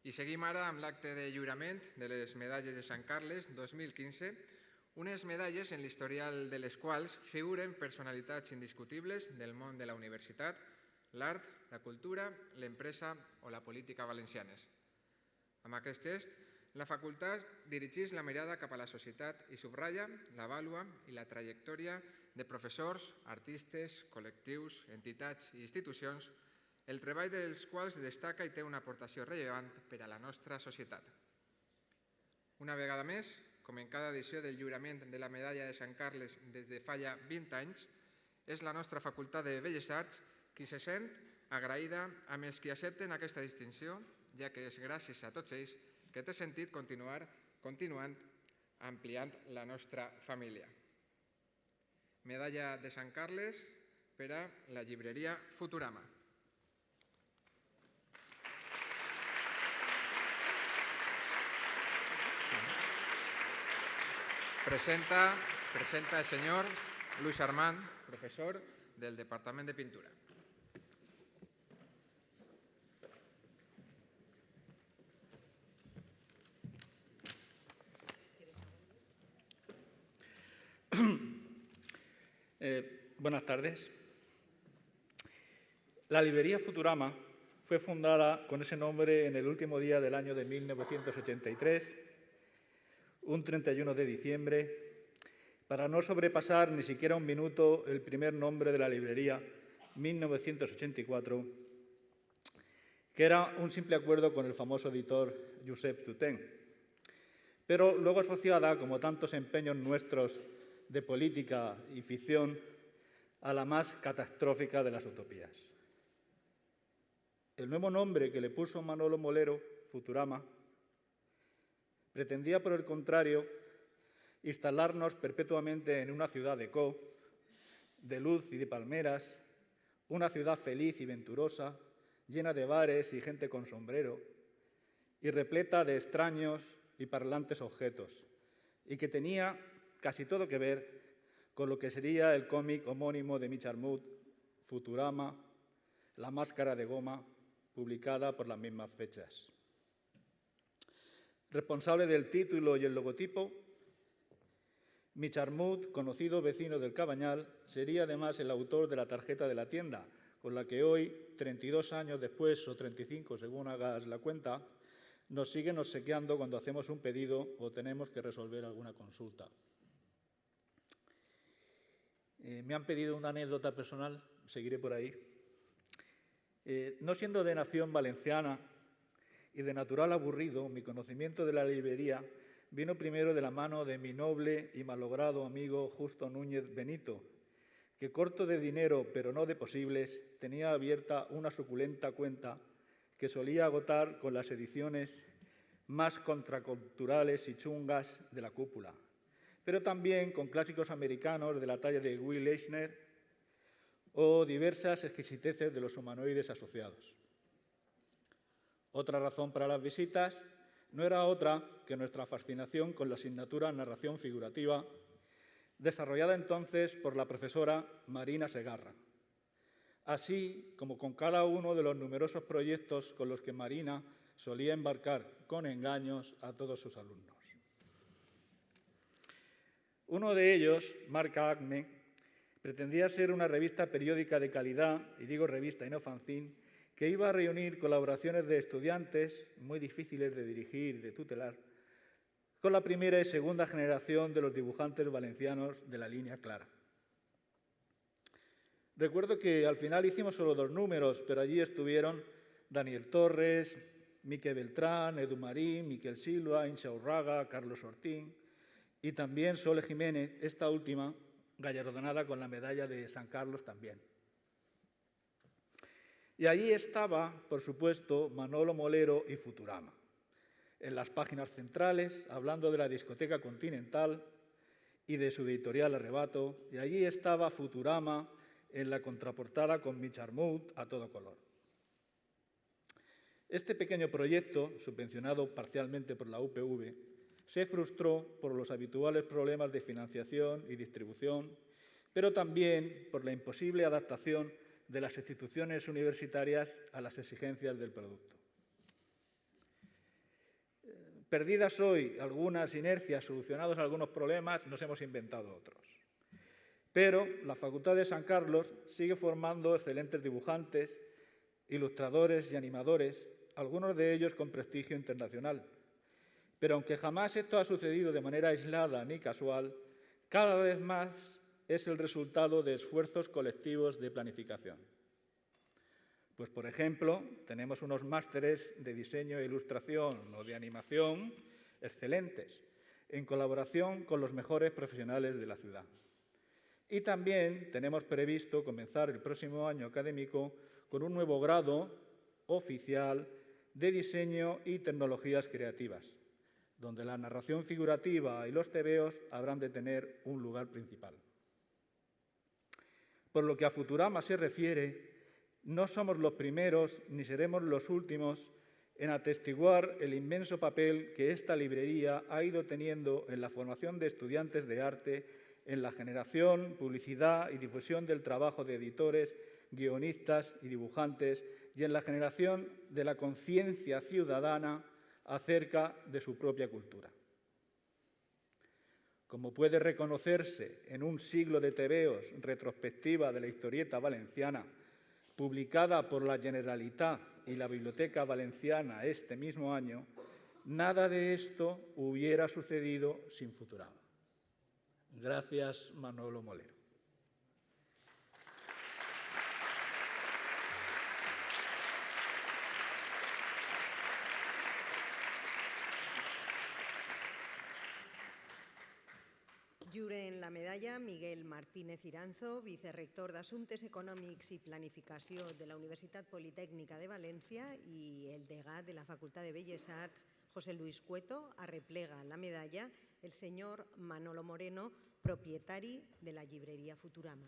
I seguim ara amb l'acte de lliurament de les medalles de Sant Carles 2015, unes medalles en l'historial de les quals figuren personalitats indiscutibles del món de la universitat, l'art, la cultura, l'empresa o la política valencianes. Amb aquest gest, la facultat dirigeix la mirada cap a la societat i subratlla la vàlua i la trajectòria de professors, artistes, col·lectius, entitats i institucions, el treball dels quals destaca i té una aportació rellevant per a la nostra societat. Una vegada més, com en cada edició del lliurament de la medalla de Sant Carles des de fa ja 20 anys, és la nostra Facultat de Belles Arts qui se sent agraïda amb els qui accepten aquesta distinció, ja que és gràcies a tots ells que té sentit continuant ampliant la nostra família. Medalla de Sant Carles per a la llibreria Futurama. Presenta el señor Luis Armand, profesor del Departament de Pintura. Buenas tardes. La librería Futurama fue fundada con ese nombre en el último día del año de 1983, un 31 de diciembre, para no sobrepasar ni siquiera un minuto el primer nombre de la librería, 1984, que era un simple acuerdo con el famoso editor Josep Tutén, pero luego asociada, como tantos empeños nuestros de política y ficción, a la más catastrófica de las utopías. El nuevo nombre que le puso Manolo Molero, Futurama, pretendía, por el contrario, instalarnos perpetuamente en una ciudad de luz y de palmeras, una ciudad feliz y venturosa, llena de bares y gente con sombrero, y repleta de extraños y parlantes objetos, y que tenía casi todo que ver con lo que sería el cómic homónimo de Mitch Armut, Futurama, La máscara de goma, publicada por las mismas fechas. Responsable del título y el logotipo, Mitch Armut, conocido vecino del Cabañal, sería además el autor de la tarjeta de la tienda, con la que hoy, 32 años después, o 35 según hagas la cuenta, nos siguen obsequiando cuando hacemos un pedido o tenemos que resolver alguna consulta. Me han pedido una anécdota personal, seguiré por ahí. No siendo de nación valenciana y de natural aburrido, mi conocimiento de la librería vino primero de la mano de mi noble y malogrado amigo Justo Núñez Benito, que corto de dinero pero no de posibles, tenía abierta una suculenta cuenta que solía agotar con las ediciones más contraculturales y chungas de la cúpula, pero también con clásicos americanos de la talla de Will Eisner o diversas exquisiteces de los humanoides asociados. Otra razón para las visitas no era otra que nuestra fascinación con la asignatura Narración Figurativa, desarrollada entonces por la profesora Marina Segarra, así como con cada uno de los numerosos proyectos con los que Marina solía embarcar con engaños a todos sus alumnos. Uno de ellos, Marca Acme, pretendía ser una revista periódica de calidad, y digo revista y no fanzine, que iba a reunir colaboraciones de estudiantes, muy difíciles de dirigir y de tutelar, con la primera y segunda generación de los dibujantes valencianos de la línea clara. Recuerdo que al final hicimos solo 2 números, pero allí estuvieron Daniel Torres, Mique Beltrán, Edu Marín, Miquel Silva, Inxa Urraga, Carlos Ortín y también Sole Jiménez, esta última galardonada con la medalla de San Carlos también. Y allí estaba, por supuesto, Manolo Molero y Futurama, en las páginas centrales, hablando de la discoteca Continental y de su editorial Arrebato, y allí estaba Futurama en la contraportada con Mitch Armut a todo color. Este pequeño proyecto, subvencionado parcialmente por la UPV, se frustró por los habituales problemas de financiación y distribución, pero también por la imposible adaptación de las instituciones universitarias a las exigencias del producto. perdidas hoy algunas inercias, solucionados algunos problemas, nos hemos inventado otros. Pero la Facultad de San Carlos sigue formando excelentes dibujantes, ilustradores y animadores, algunos de ellos con prestigio internacional. Pero aunque jamás esto ha sucedido de manera aislada ni casual, cada vez más es el resultado de esfuerzos colectivos de planificación. Pues, por ejemplo, tenemos unos másteres de diseño e ilustración o de animación excelentes, en colaboración con los mejores profesionales de la ciudad. Y también tenemos previsto comenzar el próximo año académico con un nuevo grado oficial de diseño y tecnologías creativas, donde la narración figurativa y los tebeos habrán de tener un lugar principal. Por lo que a Futurama se refiere, no somos los primeros ni seremos los últimos en atestiguar el inmenso papel que esta librería ha ido teniendo en la formación de estudiantes de arte, en la generación, publicidad y difusión del trabajo de editores, guionistas y dibujantes y en la generación de la conciencia ciudadana acerca de su propia cultura. Como puede reconocerse en un siglo de tebeos, retrospectiva de la historieta valenciana, publicada por la Generalitat y la Biblioteca Valenciana este mismo año, nada de esto hubiera sucedido sin Futurama. Gracias, Manolo Molero. Lliuren la medalla Miguel Martínez Iranzo, vicerrector d'Assumptes Econòmics i Planificació de la Universitat Politècnica de València, i el degà de la Facultat de Belles Arts, José Luis Cueto. Arreplega la medalla el senyor Manolo Moreno, propietari de la llibreria Futurama.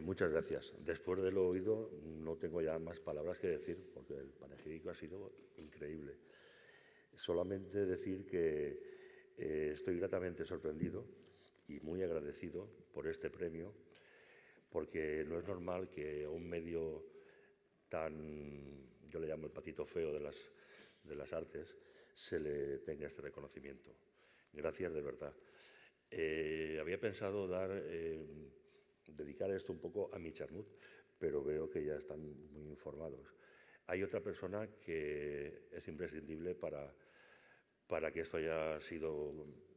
Muchas gracias. Después de lo oído, no tengo ya más palabras que decir, porque el panegírico ha sido increíble. Solamente decir que estoy gratamente sorprendido y muy agradecido por este premio, porque no es normal que a un medio tan, yo le llamo el patito feo de las artes, se le tenga este reconocimiento. Gracias de verdad. Había pensado dedicar esto un poco a mi charmut, pero veo que ya están muy informados. Hay otra persona que es imprescindible para que esto haya sido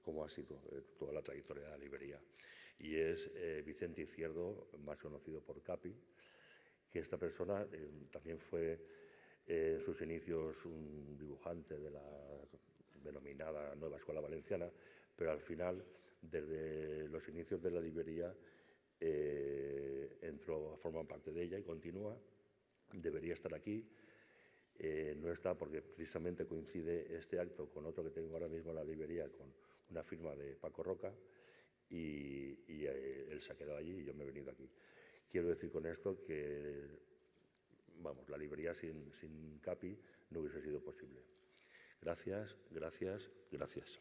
como ha sido toda la trayectoria de la librería, y es Vicente Izquierdo, más conocido por Capi, que esta persona también fue en sus inicios un dibujante de la denominada Nueva Escuela Valenciana, pero al final, desde los inicios de la librería, entró a formar parte de ella y continúa. Debería estar aquí, no está porque precisamente coincide este acto con otro que tengo ahora mismo en la librería, con una firma de Paco Roca, y él se ha quedado allí y yo me he venido aquí. Quiero decir con esto que, vamos, la librería sin Capi no hubiese sido posible. Gracias, gracias, gracias.